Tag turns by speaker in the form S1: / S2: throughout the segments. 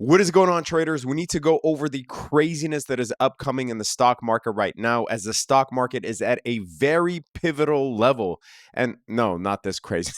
S1: What is going on, traders? We need to go over the craziness that is upcoming in the stock market right now, as the stock market is at a very pivotal level. And no, not this crazy.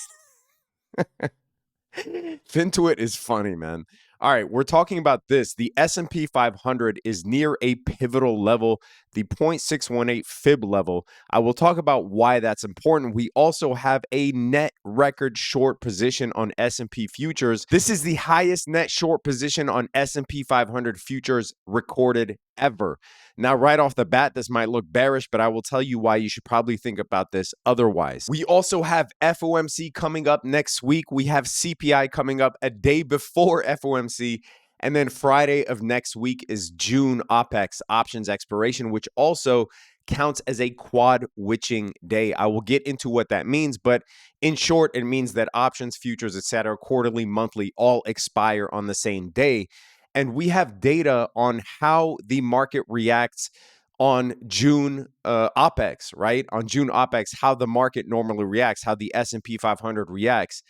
S1: Fintuit is funny, man. All right, we're talking about this. The S&P 500 is near a pivotal level, the 0.618 fib level. I will talk about why that's important. We also have a net record short position on S&P futures. This is the highest net short position on S&P 500 futures recorded ever. Now, right off the bat, this might look bearish, but I will tell you why you should probably think about this otherwise. We also have FOMC coming up next week. We have CPI coming up a day before FOMC. And then Friday of next week is June OPEX, options expiration, which also counts as a quad witching day. I will get into what that means, but in short, it means that options, futures, etc., quarterly, monthly, all expire on the same day. And we have data on how the market reacts on June OPEX, right? On June OPEX, how the market normally reacts, how the S&P 500 reacts.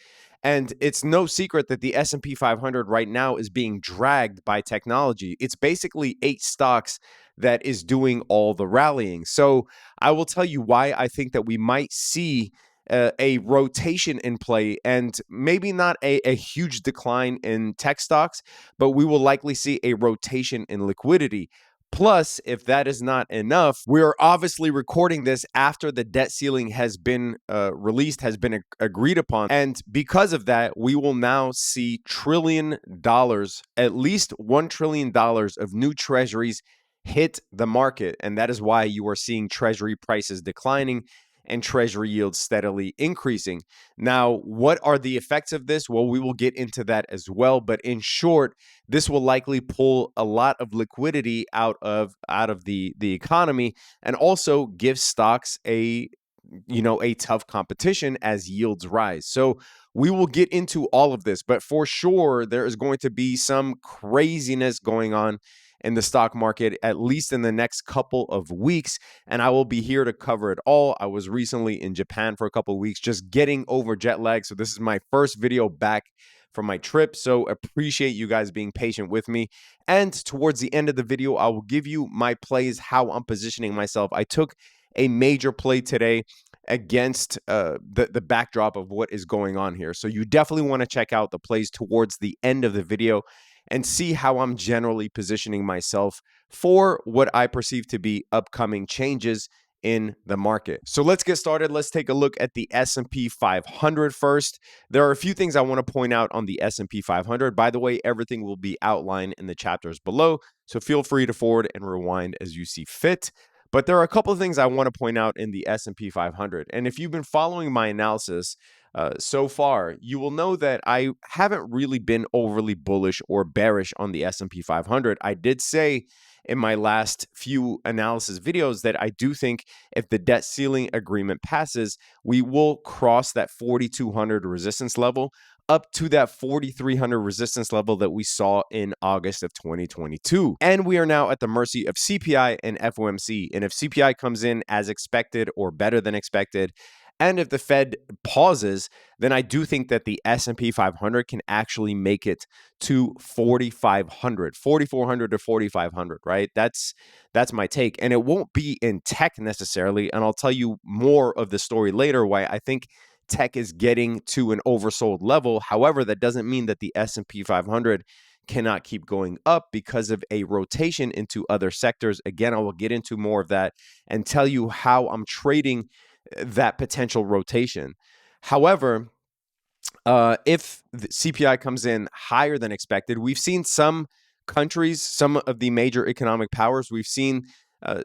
S1: And it's no secret that the S&P 500 right now is being dragged by technology. It's basically 8 stocks that is doing all the rallying. So I will tell you why I think that we might see a rotation in play, and maybe not a huge decline in tech stocks, but we will likely see a rotation in liquidity. Plus, if that is not enough, we are obviously recording this after the debt ceiling has been released, has been agreed upon. And because of that, we will now see $1 trillion, at least $1 trillion of new treasuries hit the market. And that is why you are seeing treasury prices declining and treasury yields steadily increasing. Now, what are the effects of this? Well, we will get into that as well. But in short, this will likely pull a lot of liquidity out of the economy, and also give stocks a tough competition as yields rise. So we will get into all of this, but for sure, there is going to be some craziness going on in the stock market, at least in the next couple of weeks. And I will be here to cover it all. I was recently in Japan for a couple of weeks, just getting over jet lag. So this is my first video back from my trip. So appreciate you guys being patient with me. And towards the end of the video, I will give you my plays, how I'm positioning myself. I took a major play today against the backdrop of what is going on here. So you definitely want to check out the plays towards the end of the video and see how I'm generally positioning myself for what I perceive to be upcoming changes in the market. So let's get started. Let's take a look at the S&P 500 first. There are a few things I want to point out on the S&P 500. By the way, everything will be outlined in the chapters below, so feel free to forward and rewind as you see fit. But there are a couple of things I want to point out in the S&P 500. And if you've been following my analysis so far, you will know that I haven't really been overly bullish or bearish on the S&P 500. I did say in my last few analysis videos that I do think if the debt ceiling agreement passes, we will cross that 4,200 resistance level up to that 4,300 resistance level that we saw in August of 2022. And we are now at the mercy of CPI and FOMC. And if CPI comes in as expected or better than expected, and if the Fed pauses, then I do think that the S&P 500 can actually make it to 4,500, 4,400 to 4,500, right? That's my take. And it won't be in tech necessarily. And I'll tell you more of the story later why I think tech is getting to an oversold level. However, that doesn't mean that the S&P 500 cannot keep going up because of a rotation into other sectors. Again, I will get into more of that and tell you how I'm trading that potential rotation. However, if the CPI comes in higher than expected, we've seen some countries, some of the major economic powers, we've seen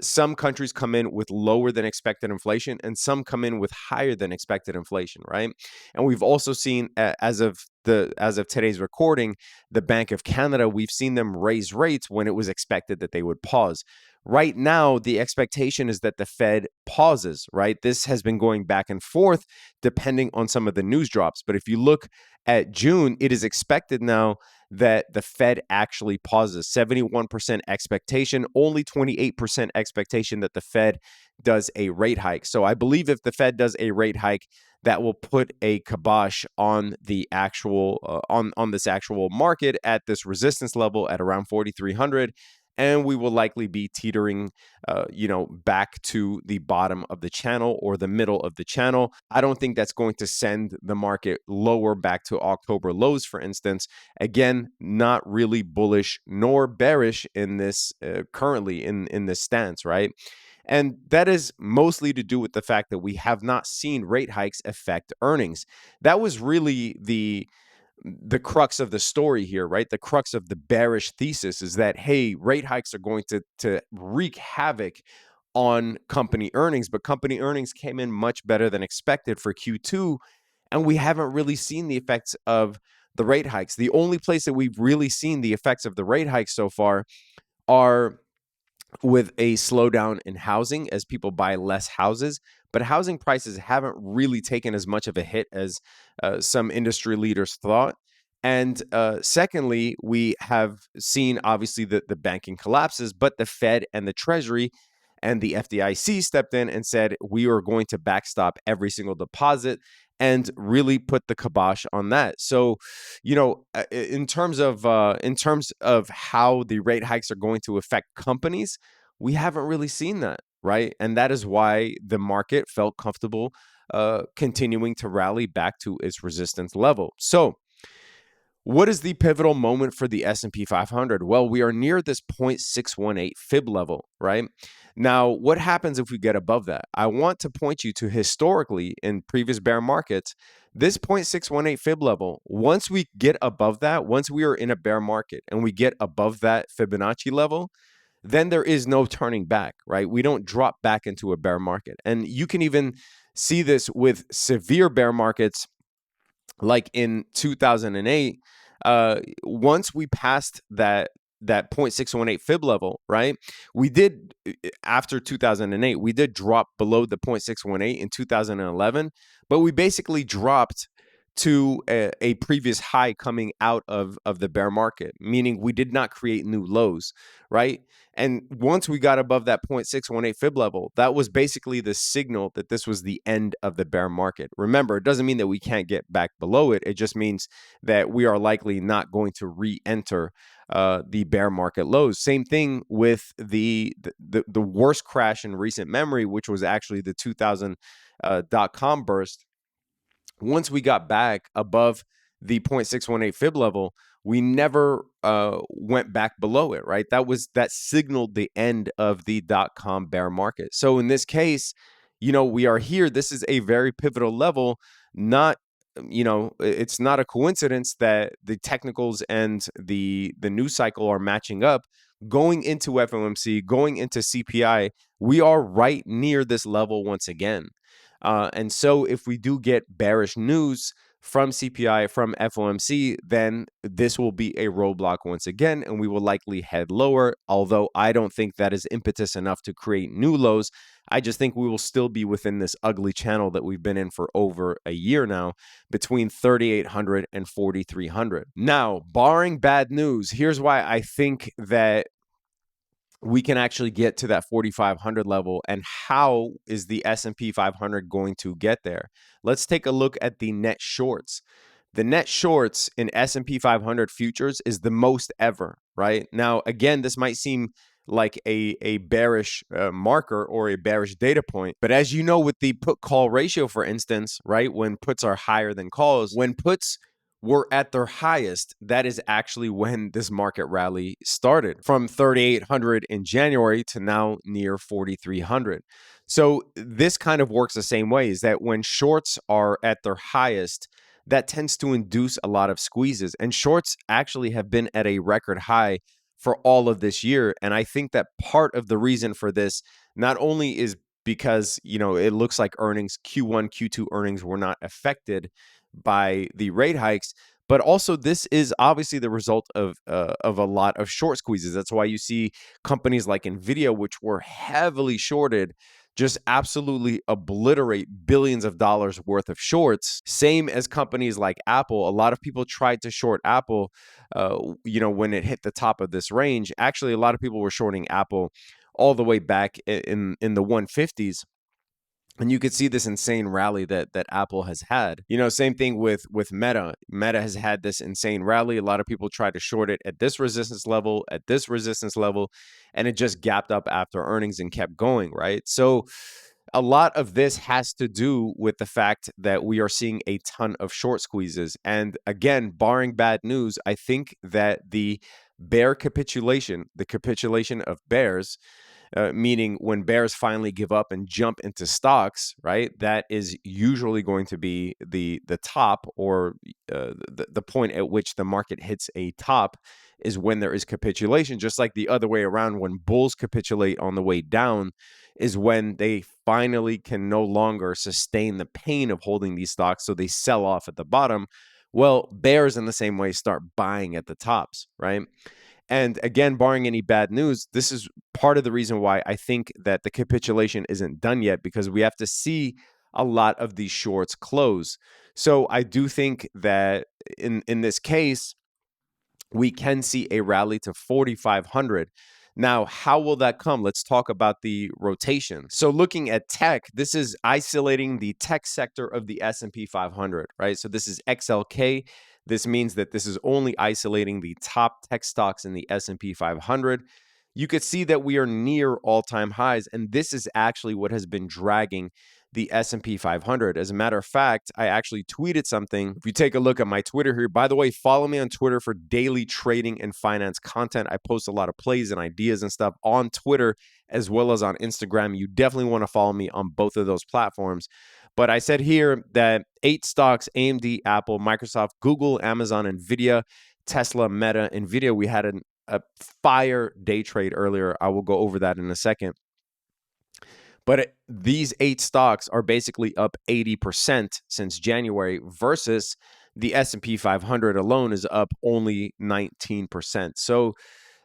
S1: some countries come in with lower than expected inflation, and some come in with higher than expected inflation, right? And we've also seen, as of today's recording, the Bank of Canada, we've seen them raise rates when it was expected that they would pause. Right now, the expectation is that the Fed pauses, right? This has been going back and forth depending on some of the news drops. But if you look at June, it is expected now that the Fed actually pauses. 71% expectation, only 28% expectation that the Fed does a rate hike. So I believe if the Fed does a rate hike, that will put a kibosh on the actual on this actual market at this resistance level at around 4,300, and we will likely be teetering, back to the bottom of the channel or the middle of the channel. I don't think that's going to send the market lower back to October lows, for instance. Again, not really bullish nor bearish in this currently in this stance, right? And that is mostly to do with the fact that we have not seen rate hikes affect earnings. That was really the crux of the story here, right? The crux of the bearish thesis is that, hey, rate hikes are going to wreak havoc on company earnings, but company earnings came in much better than expected for Q2, and we haven't really seen the effects of the rate hikes. The only place that we've really seen the effects of the rate hikes so far are with a slowdown in housing as people buy less houses, but housing prices haven't really taken as much of a hit as some industry leaders thought. And secondly, we have seen obviously the banking collapses, but the Fed and the Treasury and the FDIC stepped in and said, we are going to backstop every single deposit and really put the kibosh on that. So, in terms of how the rate hikes are going to affect companies, we haven't really seen that, right? And that is why the market felt comfortable continuing to rally back to its resistance level. So, what is the pivotal moment for the S&P 500? Well, we are near this 0.618 fib level, right? Now, what happens if we get above that? I want to point you to historically in previous bear markets, this 0.618 fib level, once we get above that, once we are in a bear market and we get above that Fibonacci level, then there is no turning back, right? We don't drop back into a bear market. And you can even see this with severe bear markets like in 2008. Once we passed that 0.618 fib level, right? We did, after 2008, we did drop below the 0.618 in 2011, but we basically dropped to a previous high coming out of the bear market, meaning we did not create new lows, right? And once we got above that 0.618 fib level, that was basically the signal that this was the end of the bear market. Remember, it doesn't mean that we can't get back below it. It just means that we are likely not going to re-enter the bear market lows. Same thing with the worst crash in recent memory, which was actually the 2000 .com burst. Once we got back above the 0.618 fib level, we never went back below it, right? That signaled the end of the .com bear market. So in this case, we are here. This is a very pivotal level. Not, it's not a coincidence that the technicals and the news cycle are matching up. Going into FOMC, going into CPI, we are right near this level once again. And so if we do get bearish news from CPI, from FOMC, then this will be a roadblock once again, and we will likely head lower. Although I don't think that is impetus enough to create new lows. I just think we will still be within this ugly channel that we've been in for over a year now, between 3,800 and 4,300. Now, barring bad news, here's why I think that we can actually get to that 4,500 level. And how is the S&P 500 going to get there? Let's take a look at the net shorts. The net shorts in S&P 500 futures is the most ever, right? Now, again, this might seem like a bearish marker or a bearish data point. But as you know, with the put call ratio, for instance, right, when puts are higher than calls, when puts were at their highest, that is actually when this market rally started, from 3,800 in January to now near 4,300. So this kind of works the same way, is that when shorts are at their highest, that tends to induce a lot of squeezes. And shorts actually have been at a record high for all of this year. And I think that part of the reason for this not only is because, it looks like earnings, Q1, Q2 earnings were not affected by the rate hikes, but also this is obviously the result of a lot of short squeezes. That's why you see companies like Nvidia, which were heavily shorted, just absolutely obliterate billions of dollars worth of shorts. Same as companies like Apple. A lot of people tried to short Apple, when it hit the top of this range. Actually, a lot of people were shorting Apple all the way back in the 150s. And you could see this insane rally that Apple has had. Same thing with Meta. Meta has had this insane rally. A lot of people tried to short it at this resistance level, and it just gapped up after earnings and kept going, right? So a lot of this has to do with the fact that we are seeing a ton of short squeezes. And again, barring bad news, I think that the capitulation of bears, meaning when bears finally give up and jump into stocks, right? That is usually going to be the top, or the point at which the market hits a top is when there is capitulation. Just like the other way around, when bulls capitulate on the way down is when they finally can no longer sustain the pain of holding these stocks, so they sell off at the bottom. Well, bears in the same way start buying at the tops, right? And again, barring any bad news, this is part of the reason why I think that the capitulation isn't done yet, because we have to see a lot of these shorts close. So I do think that in this case, we can see a rally to 4,500. Now, how will that come? Let's talk about the rotation. So looking at tech, this is isolating the tech sector of the S&P 500, right? So this is XLK. This means that this is only isolating the top tech stocks in the S&P 500. You could see that we are near all-time highs, and this is actually what has been dragging the S&P 500. As a matter of fact, I actually tweeted something. If you take a look at my Twitter here, by the way, follow me on Twitter for daily trading and finance content. I post a lot of plays and ideas and stuff on Twitter as well as on Instagram. You definitely want to follow me on both of those platforms. But I said here that 8 stocks, AMD, Apple, Microsoft, Google, Amazon, Nvidia, Tesla, Meta, Nvidia, we had a fire day trade earlier. I will go over that in a second. But these 8 stocks are basically up 80% since January, versus the S&P 500 alone is up only 19%. So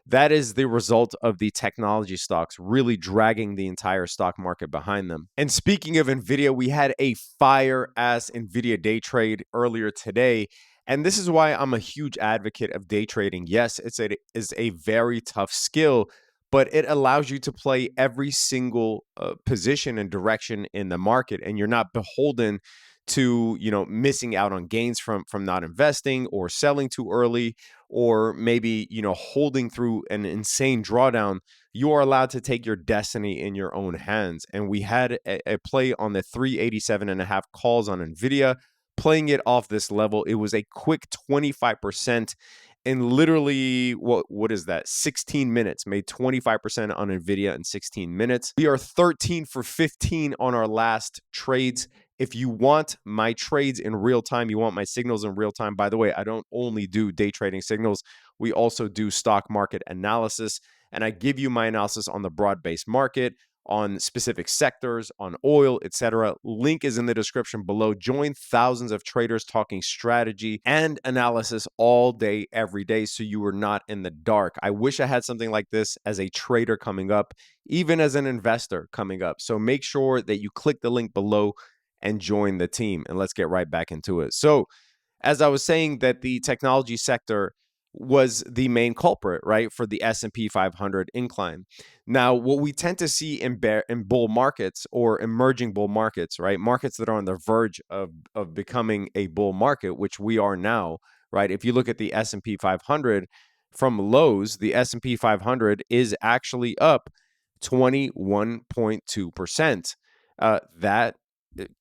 S1: that is the result of the technology stocks really dragging the entire stock market behind them. And speaking of Nvidia, we had a fire-ass Nvidia day trade earlier today. And this is why I'm a huge advocate of day trading. Yes, it's a very tough skill, but it allows you to play every single position and direction in the market, and you're not beholden to missing out on gains from not investing or selling too early, or maybe holding through an insane drawdown. You are allowed to take your destiny in your own hands. And we had a play on the 387.5 calls on Nvidia, playing it off this level. It was a quick 25%. In literally, what is that? 16 minutes, made 25% on Nvidia in 16 minutes. We are 13 for 15 on our last trades. If you want my trades in real time, you want my signals in real time. By the way, I don't only do day trading signals. We also do stock market analysis, and I give you my analysis on the broad-based market, on specific sectors, on oil, etc. Link is in the description below. Join thousands of traders talking strategy and analysis all day, every day, so you are not in the dark. I wish I had something like this as a trader coming up, even as an investor coming up. So make sure that you click the link below and join the team, and let's get right back into it. So as I was saying, that the technology sector was the main culprit, right, for the S&P 500 incline. Now, what we tend to see in bull markets, or emerging bull markets, right, markets that are on the verge of becoming a bull market, which we are now, right? If you look at the S&P 500 from lows, the S&P 500 is actually up 21.2%. That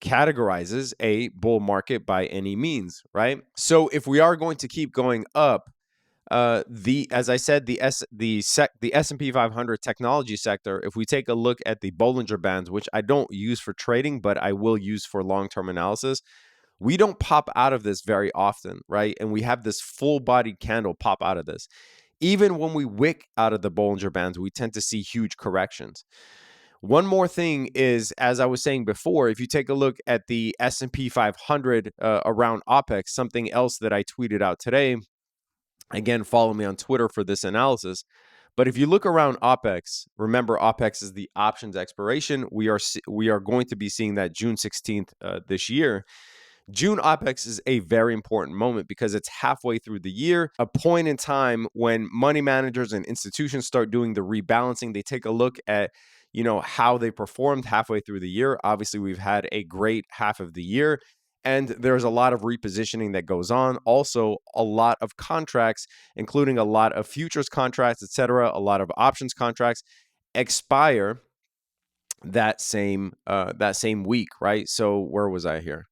S1: categorizes a bull market by any means, right? So if we are going to keep going up, as I said, the S&P 500 technology sector, if we take a look at the Bollinger Bands, which I don't use for trading, but I will use for long-term analysis, we don't pop out of this very often, right? And we have this full-bodied candle pop out of this. Even when we wick out of the Bollinger Bands, we tend to see huge corrections. One more thing is, as I was saying before, if you take a look at the S&P 500 around OPEX, something else that I tweeted out today. Again, follow me on Twitter for this analysis. But if you look around OPEX, remember OPEX is the options expiration. We are going to be seeing that June 16th this year. June OPEX is a very important moment because it's halfway through the year, a point in time when money managers and institutions start doing the rebalancing. They take a look at, how they performed halfway through the year. Obviously, we've had a great half of the year, and there's a lot of repositioning that goes on. Also, a lot of contracts, including a lot of futures contracts, etc., a lot of options contracts expire that same week, right? So where was I here?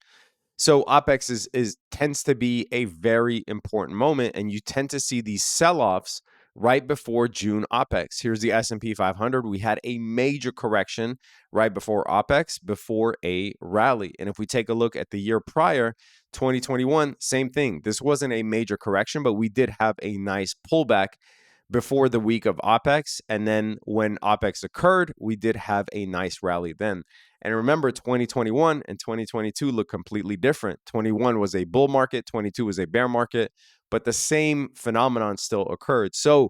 S1: So OPEX is tends to be a very important moment, and you tend to see these sell-offs right before June OPEX. Here's the S&P 500. We had a major correction right before OPEX, before a rally. And if we take a look at the year prior, 2021, same thing. This wasn't a major correction, but we did have a nice pullback before the week of OPEX. And then when OPEX occurred, we did have a nice rally then. And remember, 2021 and 2022 look completely different. 21 was a bull market, 22 was a bear market, but the same phenomenon still occurred. So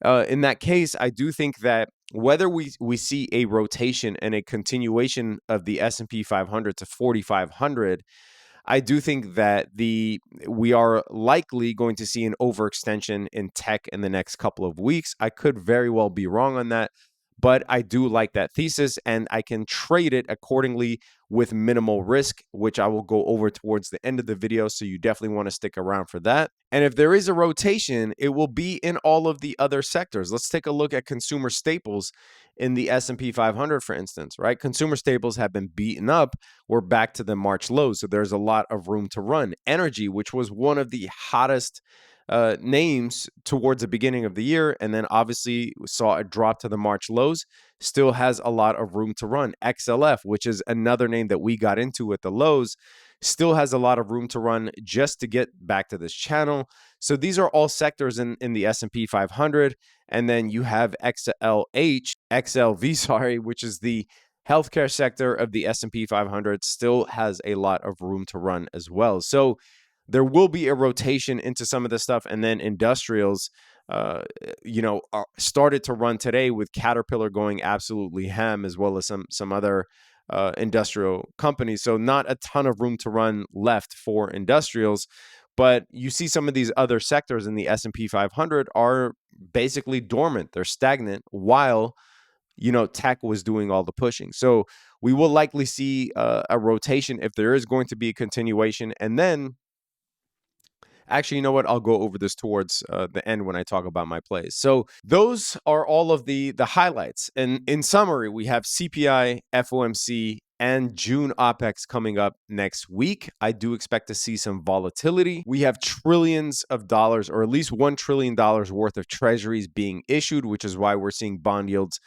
S1: in that case, I do think that whether we see a rotation and a continuation of the S&P 500 to 4,500, I do think that we are likely going to see an overextension in tech in the next couple of weeks. I could very well be wrong on that, but I do like that thesis, and I can trade it accordingly with minimal risk, which I will go over towards the end of the video. So you definitely want to stick around for that. And if there is a rotation, it will be in all of the other sectors. Let's take a look at consumer staples in the S&P 500, for instance, right? Consumer staples have been beaten up. We're back to the March lows, so there's a lot of room to run. Energy, which was one of the hottest names towards the beginning of the year, and then obviously saw a drop to the March lows, still has a lot of room to run. XLF, which is another name that we got into at the lows, still has a lot of room to run just to get back to this channel. So these are all sectors in the S&P 500. And then you have XLV, sorry, which is the healthcare sector of the S&P 500, still has a lot of room to run as well. So there will be a rotation into some of this stuff. And then industrials, started to run today with Caterpillar going absolutely ham, as well as some other industrial companies. So not a ton of room to run left for industrials. But you see some of these other sectors in the S&P 500 are basically dormant. They're stagnant while, tech was doing all the pushing. So we will likely see a rotation if there is going to be a continuation. And then actually, you know what? I'll go over this towards the end when I talk about my plays. So those are all of the highlights. And in summary, we have CPI, FOMC, and June OPEX coming up next week. I do expect to see some volatility. We have trillions of dollars, or at least $1 trillion worth of treasuries being issued, which is why we're seeing bond yields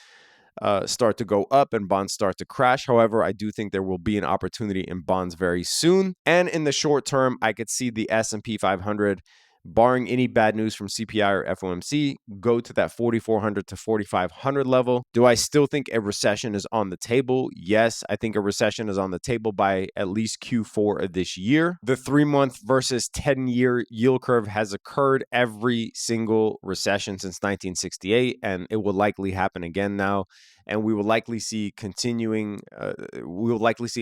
S1: start to go up and bonds start to crash. However, I do think there will be an opportunity in bonds very soon. And in the short term, I could see the S&P 500, barring any bad news from CPI or FOMC, go to that 4,400 to 4,500 level. Do I still think a recession is on the table? Yes, I think a recession is on the table by at least Q4 of this year. The 3-month versus 10-year yield curve has occurred every single recession since 1968, and it will likely happen again now. And we will likely see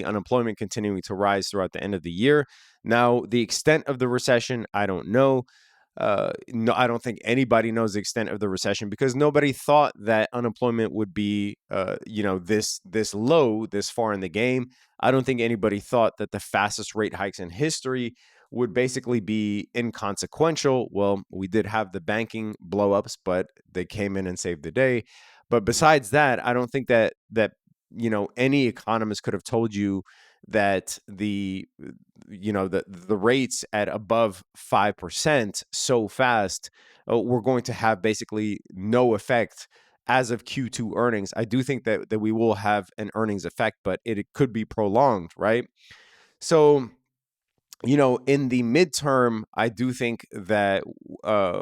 S1: unemployment continuing to rise throughout the end of the year. Now, the extent of the recession, I don't know. No, I don't think anybody knows the extent of the recession, because nobody thought that unemployment would be, this low this far in the game. I don't think anybody thought that the fastest rate hikes in history would basically be inconsequential. Well, we did have the banking blowups, but they came in and saved the day. But besides that, I don't think that any economist could have told you that the rates at above 5% so fast were going to have basically no effect as of Q2 earnings. I do think that we will have an earnings effect, but it could be prolonged, right? So, in the midterm, I do think that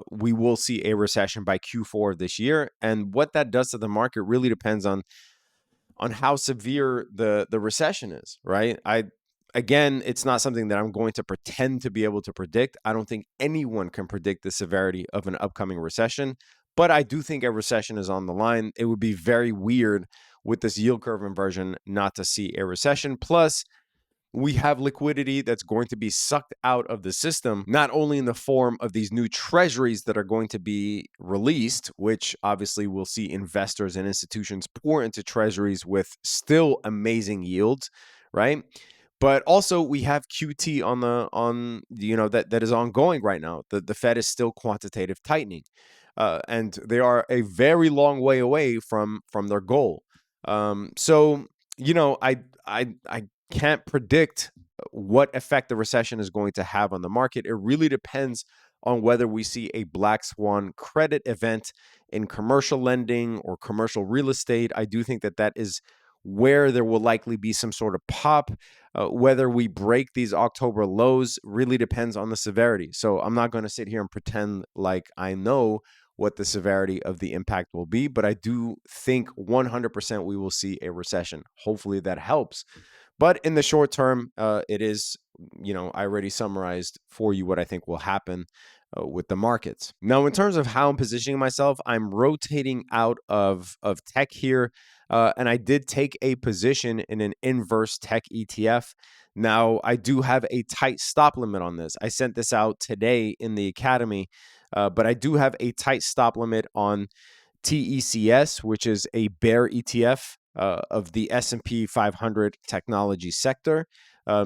S1: we will see a recession by Q4 of this year. And what that does to the market really depends on how severe the recession is, right? Again, it's not something that I'm going to pretend to be able to predict. I don't think anyone can predict the severity of an upcoming recession, but I do think a recession is on the line. It would be very weird with this yield curve inversion not to see a recession. Plus, we have liquidity that's going to be sucked out of the system, not only in the form of these new treasuries that are going to be released, which obviously we'll see investors and institutions pour into treasuries with still amazing yields, right? But also we have QT that is ongoing right now. The Fed is still quantitative tightening, and they are a very long way away from their goal. So I can't predict what effect the recession is going to have on the market. It really depends on whether we see a black swan credit event in commercial lending or commercial real estate. I do think that that is where there will likely be some sort of pop. Whether we break these October lows really depends on the severity. So I'm not going to sit here and pretend like I know what the severity of the impact will be, but I do think 100% we will see a recession. Hopefully that helps. But in the short term, it is, I already summarized for you what I think will happen with the markets. Now, in terms of how I'm positioning myself, I'm rotating out of tech here. And I did take a position in an inverse tech ETF. Now, I do have a tight stop limit on this. I sent this out today in the Academy, but I do have a tight stop limit on TECS, which is a bear ETF of the S&P 500 technology sector.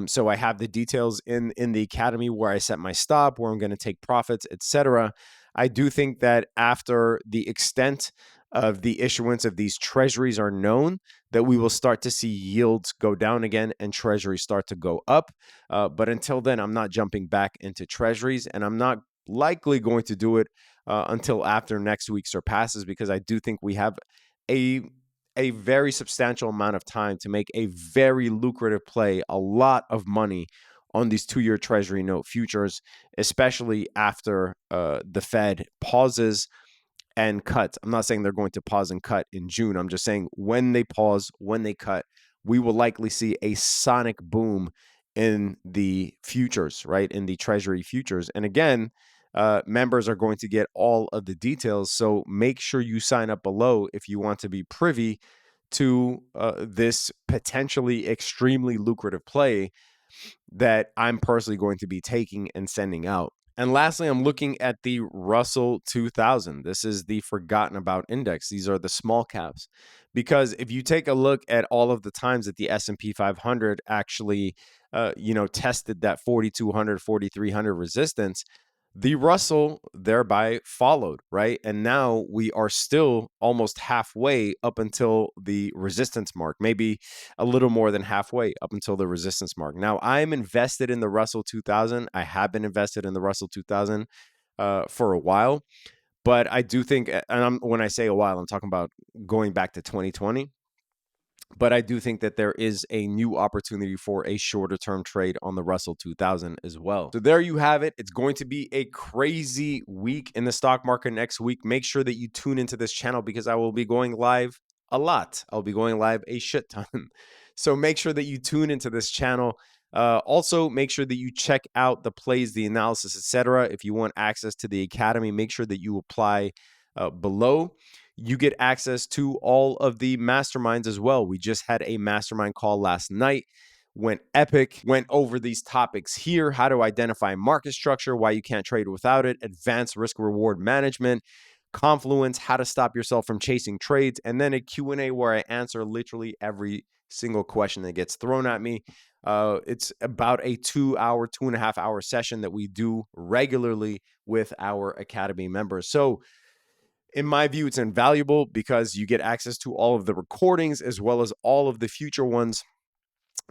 S1: So I have the details in the Academy where I set my stop, where I'm going to take profits, etc. I do think that after the extent of the issuance of these treasuries are known, that we will start to see yields go down again and treasuries start to go up. But until then, I'm not jumping back into treasuries, and I'm not likely going to do it until after next week surpasses, because I do think we have a very substantial amount of time to make a very lucrative play, a lot of money on these 2-year Treasury note futures, especially after the Fed pauses and cuts. I'm not saying they're going to pause and cut in June. I'm just saying when they pause, when they cut, we will likely see a sonic boom in the futures, right? In the Treasury futures. And again, members are going to get all of the details. So make sure you sign up below if you want to be privy to this potentially extremely lucrative play that I'm personally going to be taking and sending out. And lastly, I'm looking at the Russell 2000. This is the forgotten about index. These are the small caps. Because if you take a look at all of the times that the S&P 500 actually tested that 4,200, 4,300 resistance, the Russell thereby followed, right? And now we are still almost halfway up until the resistance mark, maybe a little more than halfway up until the resistance mark. Now, I'm invested in the Russell 2000. I have been invested in the Russell 2000 for a while, but I do think, and when I say a while, I'm talking about going back to 2020. But I do think that there is a new opportunity for a shorter term trade on the Russell 2000 as well. So there you have it. It's going to be a crazy week in the stock market next week. Make sure that you tune into this channel because I will be going live a lot. I'll be going live a shit ton. So make sure that you tune into this channel. Also, make sure that you check out the plays, the analysis, etc. If you want access to the Academy, make sure that you apply below. You get access to all of the masterminds as well. We just had a mastermind call last night. Went epic, went over these topics here: how to identify market structure, why you can't trade without it, advanced risk reward management, confluence, how to stop yourself from chasing trades, and then a Q&A where I answer literally every single question that gets thrown at me. It's about a 2-hour, 2.5-hour session that we do regularly with our Academy members. So in my view, it's invaluable because you get access to all of the recordings as well as all of the future ones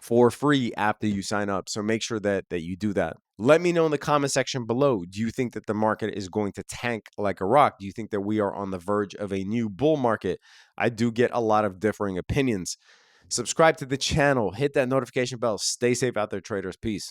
S1: for free after you sign up. So make sure that you do that. Let me know in the comment section below. Do you think that the market is going to tank like a rock? Do you think that we are on the verge of a new bull market? I do get a lot of differing opinions. Subscribe to the channel, hit that notification bell. Stay safe out there, traders. Peace.